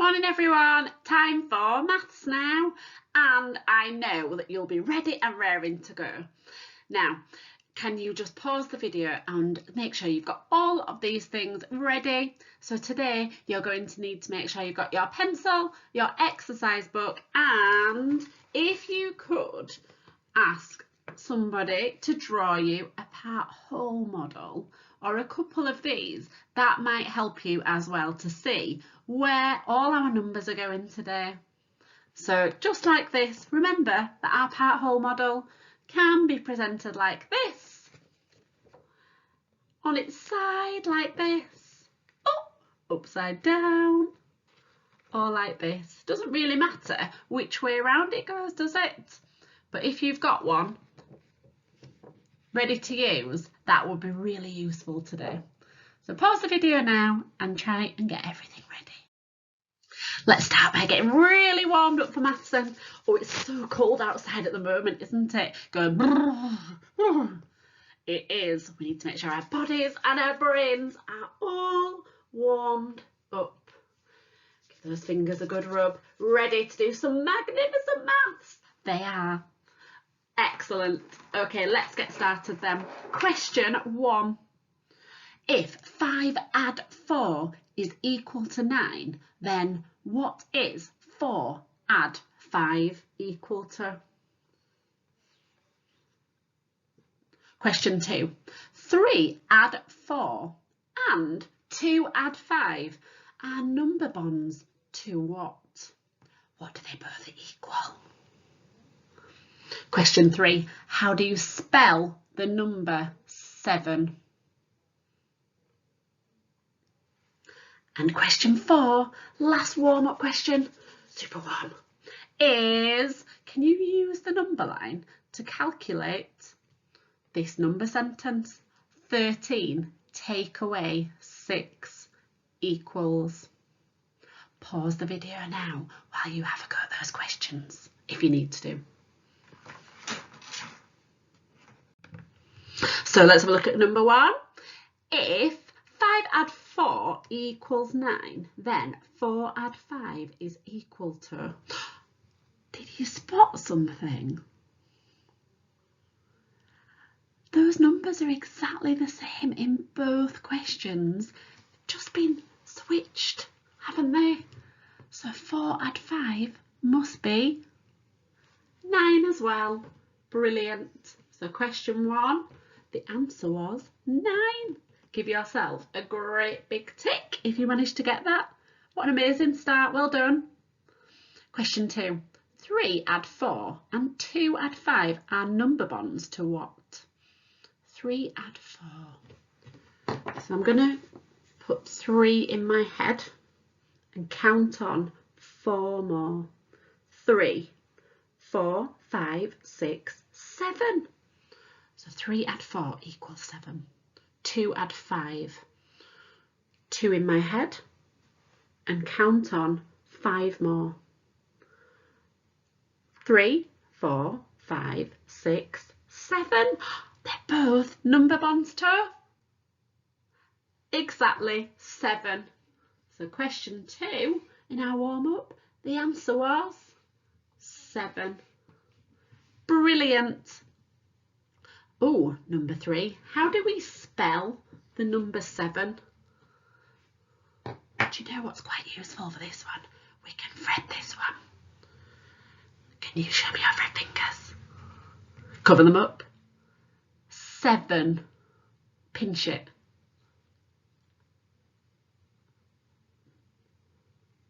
Morning everyone, time for maths now, and I know that you'll be ready and raring to go. Now, can you just pause the video and make sure you've got all of these things ready? So today you're going to need to make sure you've got your pencil, your exercise book, and if you could ask somebody to draw you a part whole model or a couple of these, that might help you as well to see where all our numbers are going today. So just like this, remember that our part whole model can be presented like this, on its side like this, upside down, or like this. Doesn't really matter which way around it goes, does it? But if you've got one ready to use, that would be really useful today. So pause the video now and try and get everything ready. Let's start by getting really warmed up for maths then. Oh, it's so cold outside at the moment, isn't it? Going brrr, brrr. It is. We need to make sure our bodies and our brains are all warmed up. Give those fingers a good rub. Ready to do some magnificent maths. They are. Excellent. Okay, let's get started then. Question 1. If 5 add 4 is equal to 9, then what is 4 add 5 equal to? Question 2. 3 add 4 and 2 add 5 are number bonds to what? What do they both equal? Question 3. How do you spell the number 7? And question 4, last warm-up question, super warm, is can you use the number line to calculate this number sentence? 13 take away 6 equals. Pause the video now while you have a go at those questions, if you need to do. So let's have a look at number 1. If 5 add 4 equals 9, then 4 add 5 is equal to... Did you spot something? Those numbers are exactly the same in both questions. Just been switched, haven't they? So 4 add 5 must be 9 as well. Brilliant. So question 1, the answer was 9. Give yourself a great big tick if you managed to get that. What an amazing start, well done. Question 2, 3 add 4 and 2 add 5 are number bonds to what? 3 add 4. So I'm going to put 3 in my head and count on 4 more. 3, 4, 5, 6, 7. So 3 add 4 equals 7. 2 add 5. 2 in my head and count on 5 more. 3, 4, 5, 6, 7. They're both number bonds to exactly 7. So question 2 in our warm-up, the answer was 7. Brilliant. Oh, number 3. How do we spell the number 7? Do you know what's quite useful for this one? We can thread this one. Can you show me your thread fingers? Cover them up. 7. Pinch it.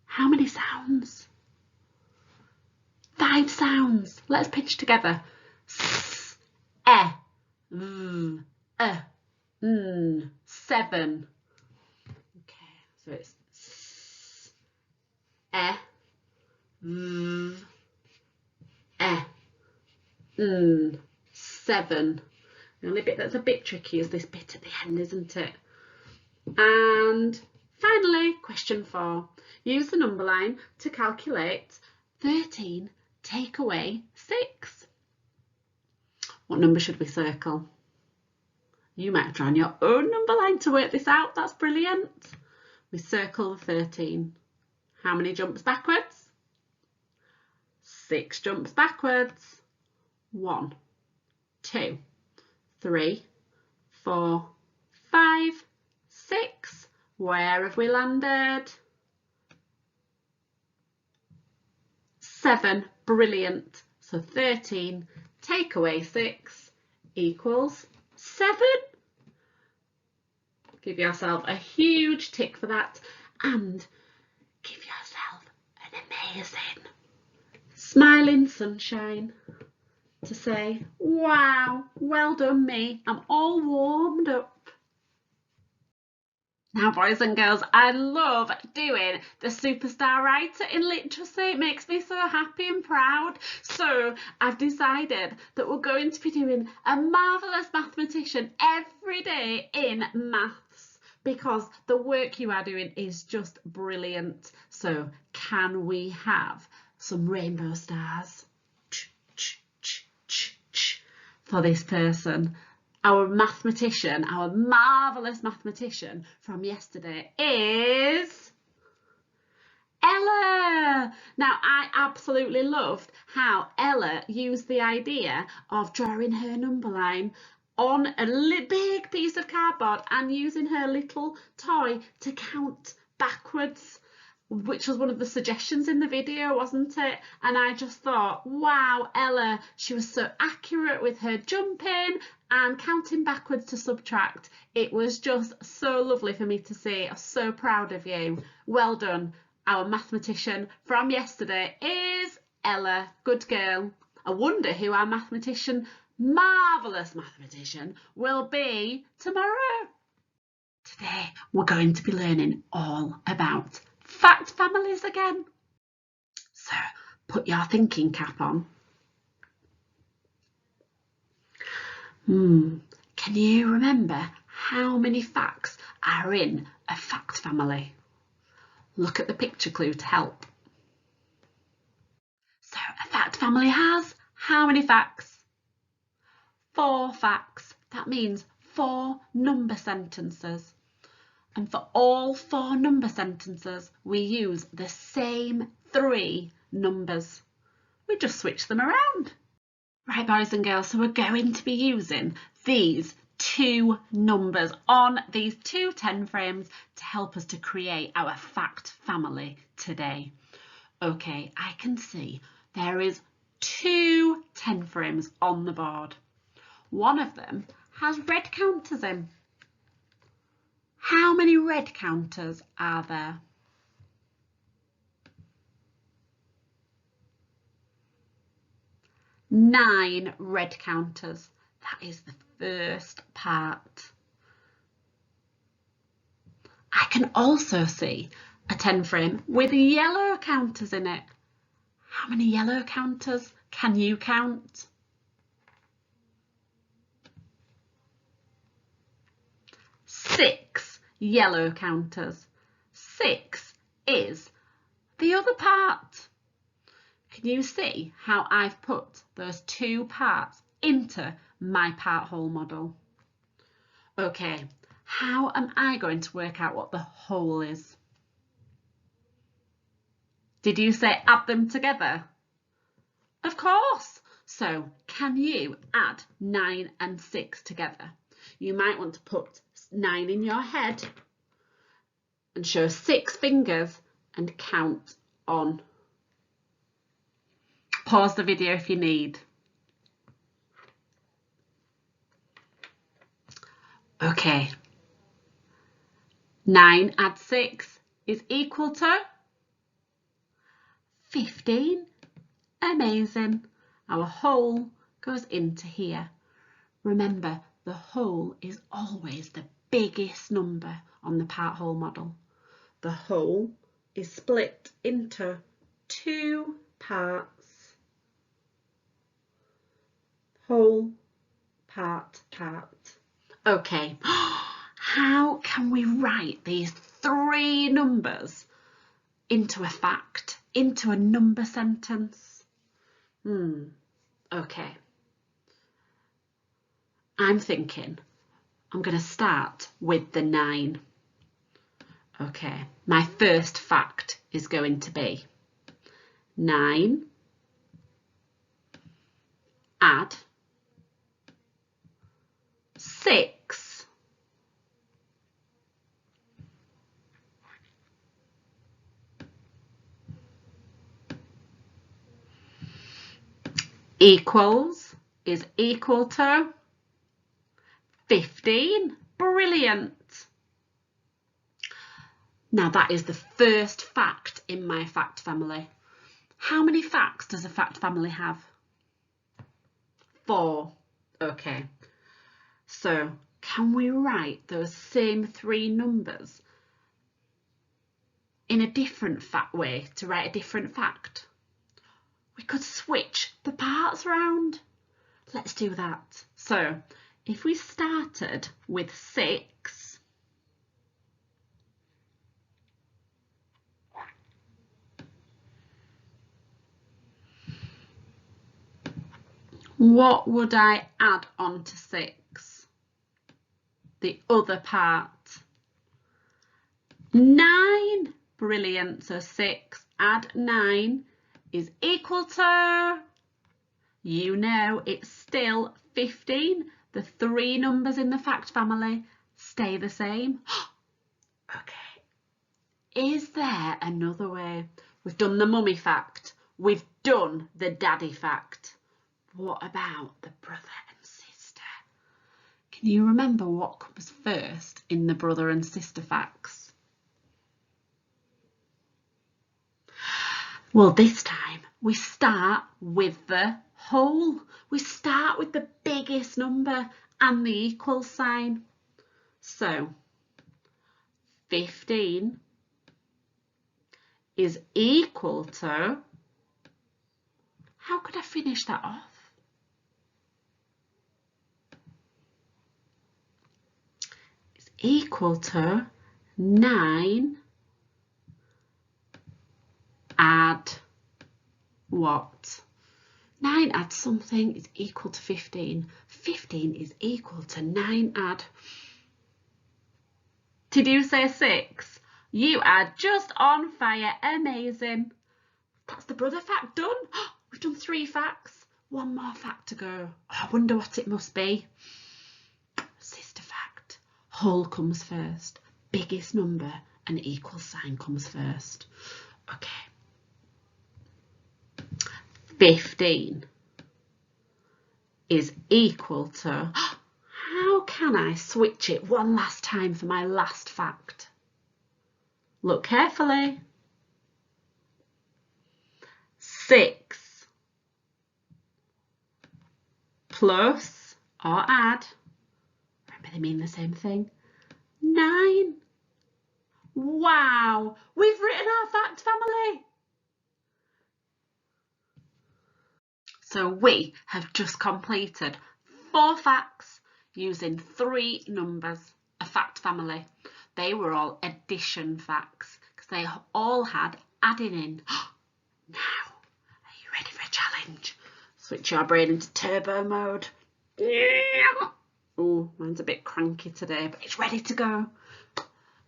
How many sounds? 5 sounds. Let's pinch together. S, e. 7. Okay, so it's s, e, v, e, 7. The only bit that's a bit tricky is this bit at the end, isn't it? And finally, question 4. Use the number line to calculate 13 take away 6. What number should we circle? You might have drawn your own number line to work this out. That's brilliant. We circle the 13. How many jumps backwards? 6 jumps backwards. 1, 2, 3, 4, 5, 6. Where have we landed? 7. Brilliant. So 13 take away 6 equals 7. Give yourself a huge tick for that and give yourself an amazing smiling sunshine to say, wow, well done me. I'm all warmed up. Now, boys and girls, I love doing the superstar writer in literacy. It makes me so happy and proud. So I've decided that we're going to be doing a marvellous mathematician every day in maths because the work you are doing is just brilliant. So can we have some rainbow stars for this person? Our mathematician, our marvellous mathematician from yesterday is Ella. Now, I absolutely loved how Ella used the idea of drawing her number line on a big piece of cardboard and using her little toy to count backwards, which was one of the suggestions in the video, wasn't it? And I just thought, wow, Ella, she was so accurate with her jumping and counting backwards to subtract. It was just so lovely for me to see. I'm so proud of you. Well done. Our mathematician from yesterday is Ella. Good girl. I wonder who our marvellous mathematician will be tomorrow. Today we're going to be learning all about fact families again. So put your thinking cap on. Can you remember how many facts are in a fact family? Look at the picture clue to help. So a fact family has how many facts? 4 facts. That means 4 number sentences. And for all 4 number sentences, we use the same 3 numbers. We just switch them around. Right, boys and girls, so we're going to be using these 2 numbers on these 2 10 frames to help us to create our fact family today. Okay, I can see there is 2 10 frames on the board. One of them has red counters in. How many red counters are there? 9 red counters. That is the first part. I can also see a 10 frame with yellow counters in it. How many yellow counters can you count? 6 yellow counters. 6 is the other part. Can you see how I've put those 2 parts into my part whole model? Okay, how am I going to work out what the whole is? Did you say add them together? Of course. So can you add 9 and 6 together? You might want to put 9 in your head and show 6 fingers and count on. Pause the video if you need. Okay. 9 add 6 is equal to 15. Amazing. Our whole goes into here. Remember, the whole is always the biggest number on the part whole model. The whole is split into 2 parts. Whole, part. Okay, how can we write these 3 numbers into a fact, into a number sentence? Okay. I'm thinking I'm going to start with the 9. Okay, my first fact is going to be 9 add 6 equals is equal to 15. Brilliant. Now that is the first fact in my fact family. How many facts does a fact family have? 4. Okay. So can we write those same 3 numbers in a different way to write a different fact? We could switch the parts round. Let's do that. So if we started with 6, what would I add on to 6? The other part. 9. Brilliant. So 6 add 9 is equal to, you know, it's still 15. The 3 numbers in the fact family stay the same. Okay. Is there another way? We've done the mummy fact. We've done the daddy fact. What about the brother and sister? Can you remember what comes first in the brother and sister facts? Well, this time we start with the whole. We start with the biggest number and the equal sign. So 15 is equal to, how could I finish that off? It's equal to 9 add what? 9 add something is equal to 15. 15 is equal to 9 add. Did you say 6? You are just on fire. Amazing. That's the brother fact done. We've done 3 facts. 1 more fact to go. I wonder what it must be. Sister fact. Whole comes first. Biggest number and equal sign comes first. Okay. 15 is equal to, how can I switch it one last time for my last fact? Look carefully. 6 plus or add, remember they mean the same thing, 9. Wow, we've written our fact family. So we have just completed 4 facts using 3 numbers, a fact family. They were all addition facts because they all had adding in. Now, are you ready for a challenge? Switch your brain into turbo mode. Oh, mine's a bit cranky today, but it's ready to go.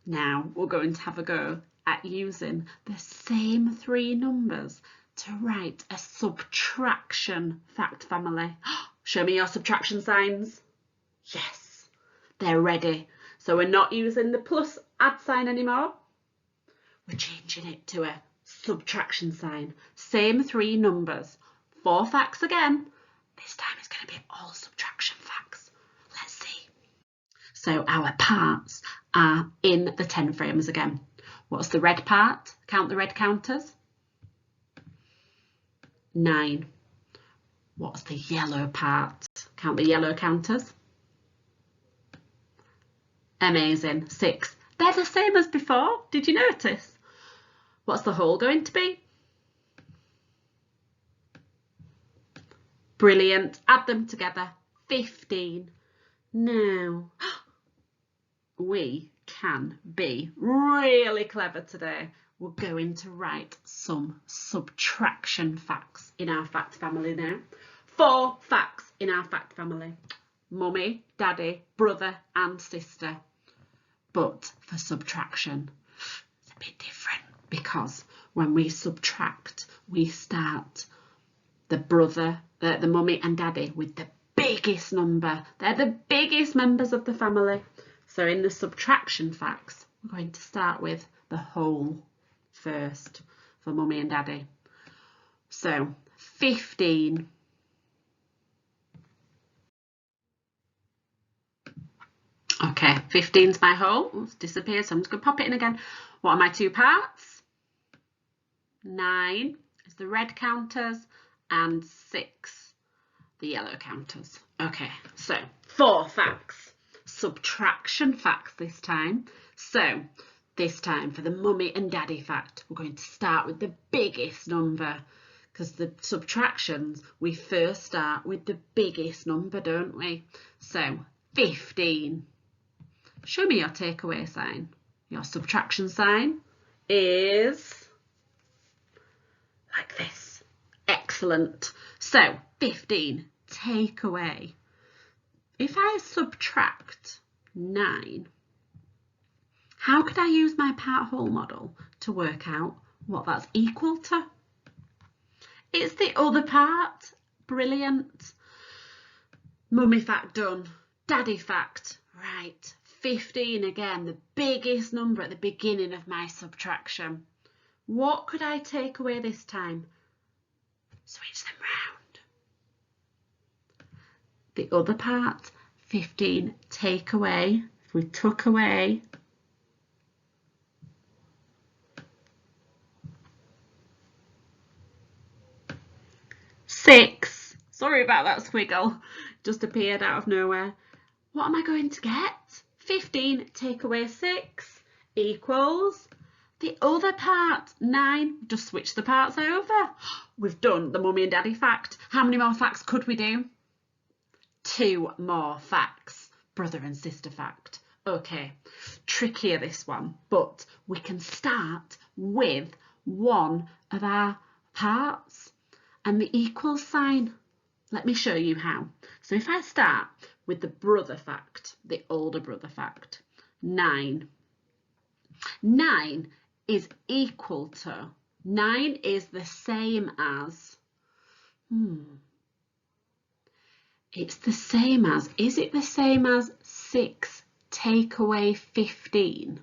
Now we're going to have a go at using the same 3 numbers to write a subtraction fact family. Show me your subtraction signs. Yes, they're ready. So we're not using the plus add sign anymore. We're changing it to a subtraction sign. Same 3 numbers. 4 facts again. This time it's going to be all subtraction facts. Let's see. So our parts are in the 10 frames again. What's the red part? Count the red counters. 9. What's the yellow part? Count the yellow counters. Amazing. 6. They're the same as before. Did you notice? What's the whole going to be? Brilliant. Add them together. 15. Now, we can be really clever today. We're going to write some subtraction facts in our fact family now. 4 facts in our fact family. Mummy, daddy, brother and sister. But for subtraction. bit different because when we subtract, we start the mummy and daddy with the biggest number. They're the biggest members of the family. So in the subtraction facts, we're going to start with the whole first for mummy and daddy. So 15. Okay, 15's my whole. It's disappeared, so I'm just going to pop it in again. What are my two parts? 9 is the red counters and 6 the yellow counters. Okay, so 4 facts. Subtraction facts this time. So this time for the mummy and daddy fact, we're going to start with the biggest number because the subtractions, we first start with the biggest number, don't we? So 15. Show me your takeaway sign. Your subtraction sign is like this. Excellent. So 15, take away. If I subtract 9, how could I use my part whole model to work out what that's equal to? It's the other part. Brilliant. Mummy fact done. Daddy fact. Right. 15 again, the biggest number at the beginning of my subtraction. What could I take away this time? Switch them round. The other part, 15, take away. If we took away 6, sorry about that squiggle, just appeared out of nowhere. What am I going to get? 15 take away 6 equals the other part, 9. Just switch the parts over. We've done the mummy and daddy fact. How many more facts could we do? 2 more facts. Brother and sister fact. Okay, trickier this one, but we can start with one of our parts and the equal sign. Let me show you how. So if I start with the brother fact, the older brother fact, 9. 9 is equal to, 9 is the same as, it's the same as, is it the same as 6 take away 15?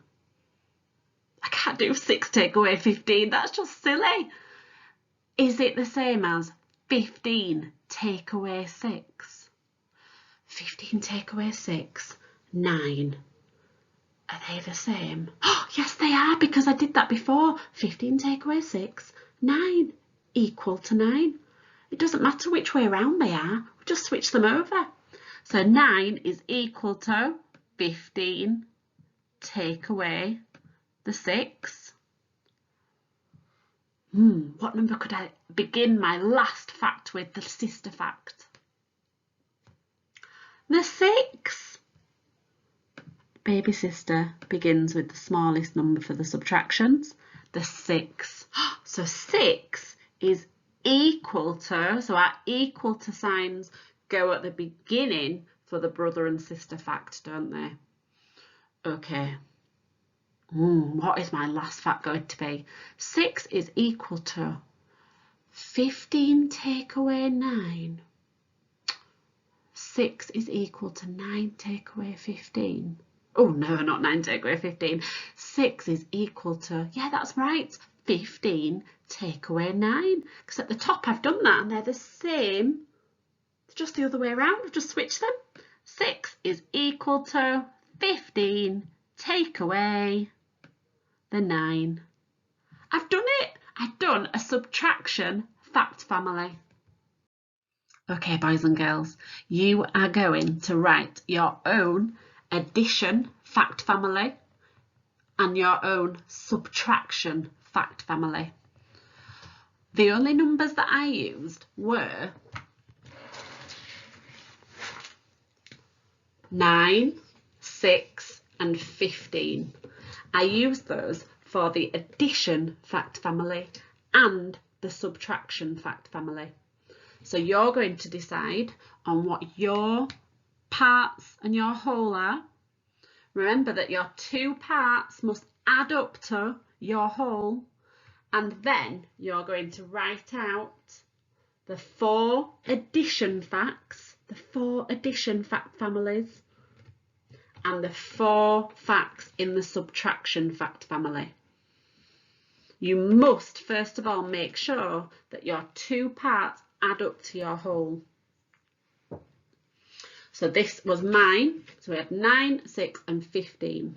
I can't do 6 take away 15, that's just silly. Is it the same as 15 take away 6? 15 take away 6, 9. Are they the same? Oh, yes, they are, because I did that before. 15 take away 6, 9, equal to 9. It doesn't matter which way around they are. We just switch them over. So 9 is equal to 15 take away the 6. What number could I begin my last fact with, the sister fact? The 6. Baby sister begins with the smallest number for the subtractions, the 6. So 6 is equal to, so our equal to signs go at the beginning for the brother and sister fact, don't they? Okay. What is my last fact going to be? 6 is equal to 15 take away 9. 6 is equal to 9 take away 15. Oh no, not 9 take away 15. 6 is equal to, yeah, that's right, 15 take away 9. Because at the top I've done that and they're the same. It's just the other way around, I've just switched them. 6 is equal to 15 take away the 9. I've done it. I've done a subtraction fact family. Okay, boys and girls, you are going to write your own addition fact family and your own subtraction fact family. The only numbers that I used were 9, 6 and 15. I used those for the addition fact family and the subtraction fact family. So you're going to decide on what your parts and your whole are. Remember that your two parts must add up to your whole, and then you're going to write out the 4 addition facts, the 4 addition fact families, and the 4 facts in the subtraction fact family. You must first of all make sure that your 2 parts add up to your whole. So this was mine. So we had 9, 6 and 15.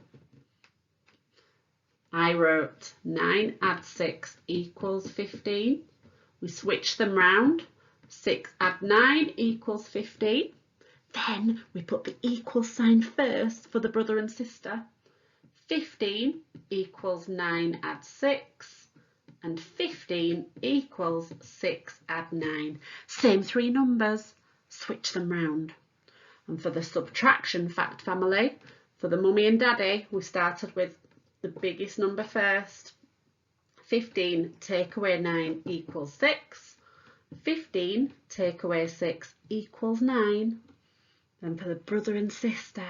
I wrote 9 add 6 equals 15. We switched them round. 6 add 9 equals 15. Then we put the equal sign first for the brother and sister. 15 equals 9 add 6. And 15 equals 6 add 9. Same 3 numbers. Switch them round. And for the subtraction fact family, for the mummy and daddy, we started with the biggest number first. 15 take away 9 equals 6. 15 take away 6 equals 9. Then for the brother and sister,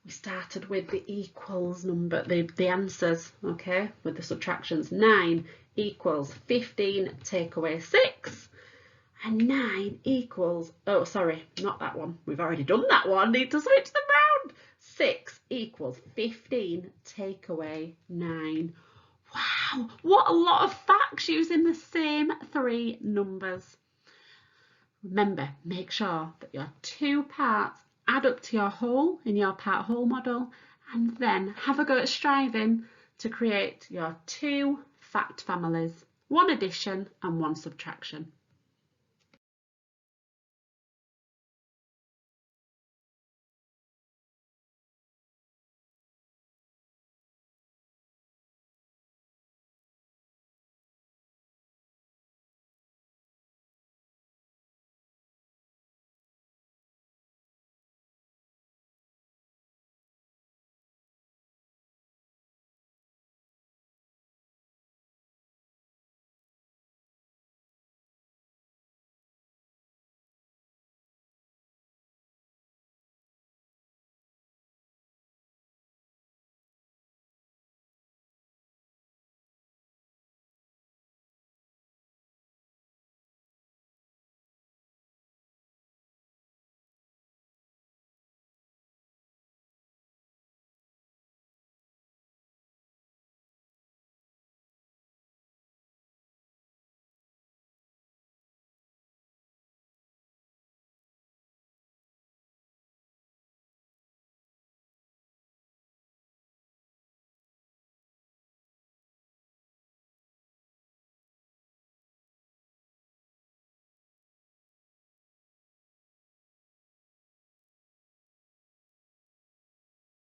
we started with the equals number, the answers, okay, with the subtractions. 9 equals 15 take away 6. And 9 equals, oh sorry, not that one. We've already done that one. Need to switch them round. 6 equals 15 take away 9. Wow, what a lot of facts using the same 3 numbers. Remember, make sure that your 2 parts add up to your whole in your part whole model, and then have a go at striving to create your 2 fact families, 1 addition and 1 subtraction.